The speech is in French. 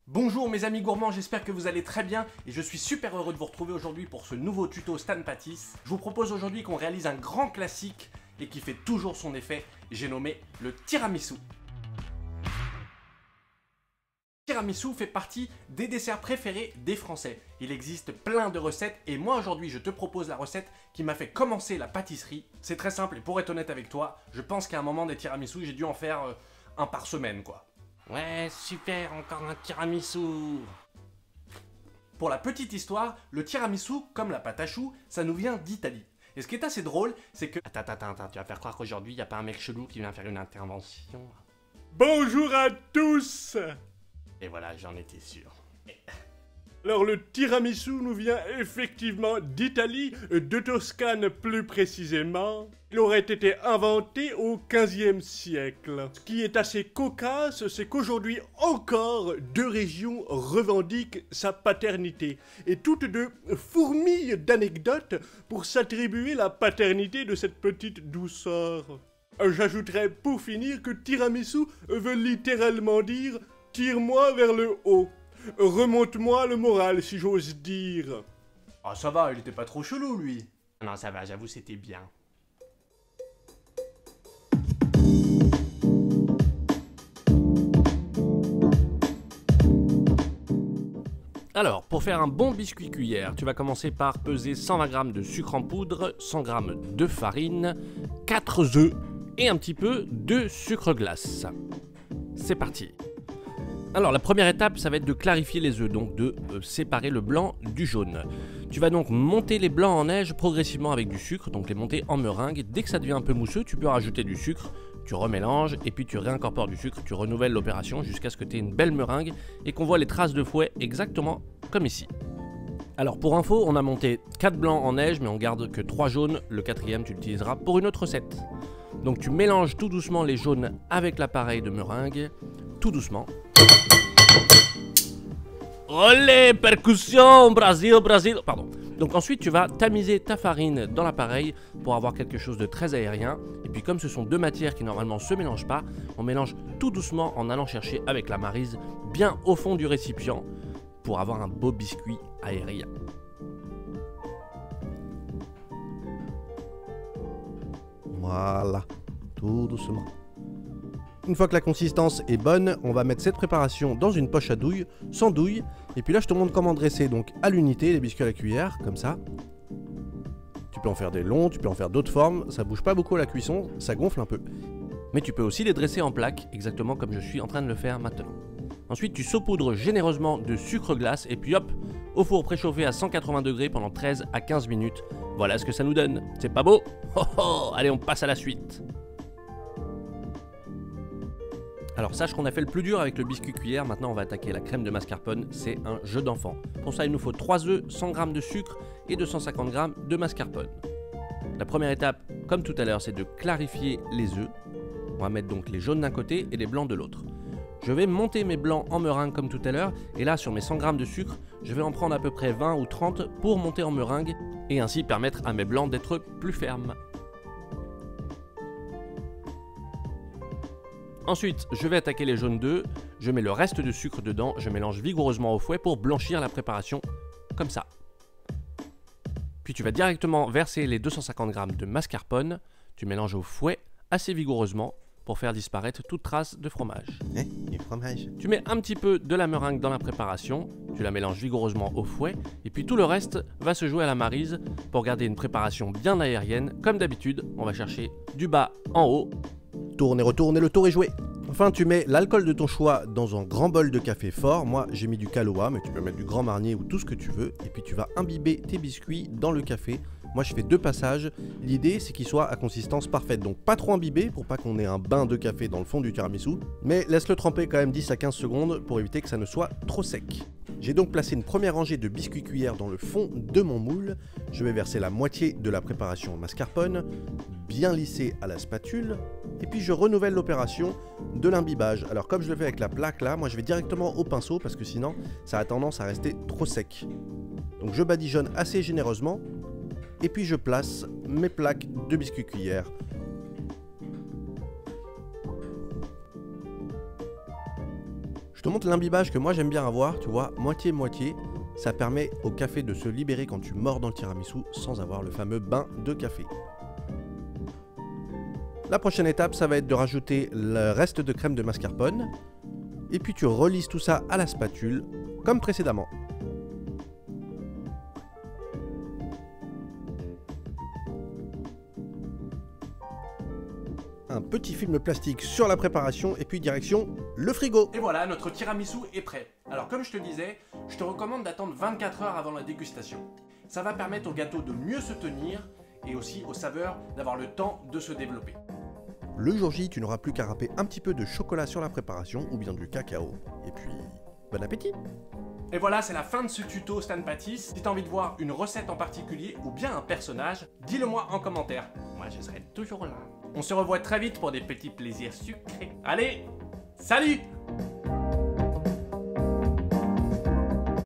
Bonjour mes amis gourmands, j'espère que vous allez très bien et je suis super heureux de vous retrouver aujourd'hui pour ce nouveau tuto Stan Pâtisse. Je vous propose aujourd'hui qu'on réalise un grand classique et qui fait toujours son effet, j'ai nommé le tiramisu. Le tiramisu fait partie des desserts préférés des Français. Il existe plein de recettes et moi aujourd'hui je te propose la recette qui m'a fait commencer la pâtisserie. C'est très simple et pour être honnête avec toi, je pense qu'à un moment des tiramisu j'ai dû en faire un par semaine quoi. Ouais, super, encore un tiramisu. Pour la petite histoire, le tiramisu, comme la pâte à choux, ça nous vient d'Italie. Et ce qui est assez drôle, c'est que... Attends, tu vas faire croire qu'aujourd'hui, il n'y a pas un mec chelou qui vient faire une intervention. Bonjour à tous. Et voilà, j'en étais sûr. Alors le tiramisu nous vient effectivement d'Italie, de Toscane plus précisément. Il aurait été inventé au XVe siècle. Ce qui est assez cocasse, c'est qu'aujourd'hui encore, deux régions revendiquent sa paternité. Et toutes deux fourmillent d'anecdotes pour s'attribuer la paternité de cette petite douceur. J'ajouterais pour finir que tiramisu veut littéralement dire « tire-moi vers le haut ». Remonte-moi le moral, si j'ose dire. Ah ça va, il était pas trop chelou lui. Non ça va, j'avoue c'était bien. Alors, pour faire un bon biscuit cuillère, tu vas commencer par peser 120 g de sucre en poudre, 100 g de farine, 4 œufs et un petit peu de sucre glace. C'est parti. Alors la première étape, ça va être de clarifier les œufs, donc de séparer le blanc du jaune. Tu vas donc monter les blancs en neige progressivement avec du sucre, donc les monter en meringue. Dès que ça devient un peu mousseux, tu peux rajouter du sucre, tu remélanges et puis tu réincorpores du sucre, tu renouvelles l'opération jusqu'à ce que tu aies une belle meringue et qu'on voit les traces de fouet exactement comme ici. Alors pour info, on a monté 4 blancs en neige mais on garde que 3 jaunes, le quatrième tu l'utiliseras pour une autre recette. Donc tu mélanges tout doucement les jaunes avec l'appareil de meringue, tout doucement. Olé, percussion, Brésil, Brésil. Pardon. Donc ensuite tu vas tamiser ta farine dans l'appareil pour avoir quelque chose de très aérien. Et puis comme ce sont deux matières qui normalement se mélangent pas, on mélange tout doucement en allant chercher avec la maryse bien au fond du récipient pour avoir un beau biscuit aérien. Voilà, tout doucement. Une fois que la consistance est bonne, on va mettre cette préparation dans une poche à douille, sans douille. Et puis là, je te montre comment dresser donc à l'unité les biscuits à la cuillère, comme ça. Tu peux en faire des longs, tu peux en faire d'autres formes. Ça bouge pas beaucoup à la cuisson, ça gonfle un peu. Mais tu peux aussi les dresser en plaques, exactement comme je suis en train de le faire maintenant. Ensuite, tu saupoudres généreusement de sucre glace et puis hop, au four préchauffé à 180 degrés pendant 13 à 15 minutes. Voilà ce que ça nous donne. C'est pas beau? Oh oh, allez, on passe à la suite. Alors sache qu'on a fait le plus dur avec le biscuit cuillère, maintenant on va attaquer la crème de mascarpone, c'est un jeu d'enfant. Pour ça il nous faut 3 œufs, 100 g de sucre et 250 g de mascarpone. La première étape, comme tout à l'heure, c'est de clarifier les œufs. On va mettre donc les jaunes d'un côté et les blancs de l'autre. Je vais monter mes blancs en meringue comme tout à l'heure, et là sur mes 100 g de sucre, je vais en prendre à peu près 20 ou 30 pour monter en meringue, et ainsi permettre à mes blancs d'être plus fermes. Ensuite, je vais attaquer les jaunes d'œufs, je mets le reste de sucre dedans, je mélange vigoureusement au fouet pour blanchir la préparation, comme ça. Puis tu vas directement verser les 250 g de mascarpone, tu mélanges au fouet assez vigoureusement pour faire disparaître toute trace de fromage. Du fromage. Tu mets un petit peu de la meringue dans la préparation, tu la mélanges vigoureusement au fouet, et puis tout le reste va se jouer à la maryse pour garder une préparation bien aérienne. Comme d'habitude, on va chercher du bas en haut. Tourne et retourne et le tour est joué. Enfin, tu mets l'alcool de ton choix dans un grand bol de café fort. Moi, j'ai mis du Kahlua, mais tu peux mettre du Grand Marnier ou tout ce que tu veux. Et puis tu vas imbiber tes biscuits dans le café. Moi, je fais 2 passages. L'idée, c'est qu'ils soient à consistance parfaite. Donc pas trop imbibé pour pas qu'on ait un bain de café dans le fond du tiramisu. Mais laisse-le tremper quand même 10 à 15 secondes pour éviter que ça ne soit trop sec. J'ai donc placé une première rangée de biscuits cuillères dans le fond de mon moule. Je vais verser la moitié de la préparation au mascarpone, bien lisser à la spatule, et puis je renouvelle l'opération de l'imbibage. Alors comme je le fais avec la plaque là, moi je vais directement au pinceau parce que sinon ça a tendance à rester trop sec. Donc je badigeonne assez généreusement, et puis je place mes plaques de biscuits cuillères. te montre l'imbibage que moi j'aime bien avoir, tu vois, moitié-moitié. Ça permet au café de se libérer quand tu mords dans le tiramisu sans avoir le fameux bain de café. La prochaine étape, ça va être de rajouter le reste de crème de mascarpone. Et puis tu relisses tout ça à la spatule, comme précédemment. Un petit film plastique sur la préparation et puis direction le frigo. Et voilà, notre tiramisu est prêt. Alors comme je te disais, je te recommande d'attendre 24 heures avant la dégustation. Ça va permettre au gâteau de mieux se tenir et aussi aux saveurs d'avoir le temps de se développer. Le jour J, tu n'auras plus qu'à râper un petit peu de chocolat sur la préparation ou bien du cacao. Et puis, bon appétit! Et voilà, c'est la fin de ce tuto Stan Pâtisse. Si tu as envie de voir une recette en particulier ou bien un personnage, dis-le moi en commentaire. Moi, je serai toujours là. On se revoit très vite pour des petits plaisirs sucrés. Allez, salut!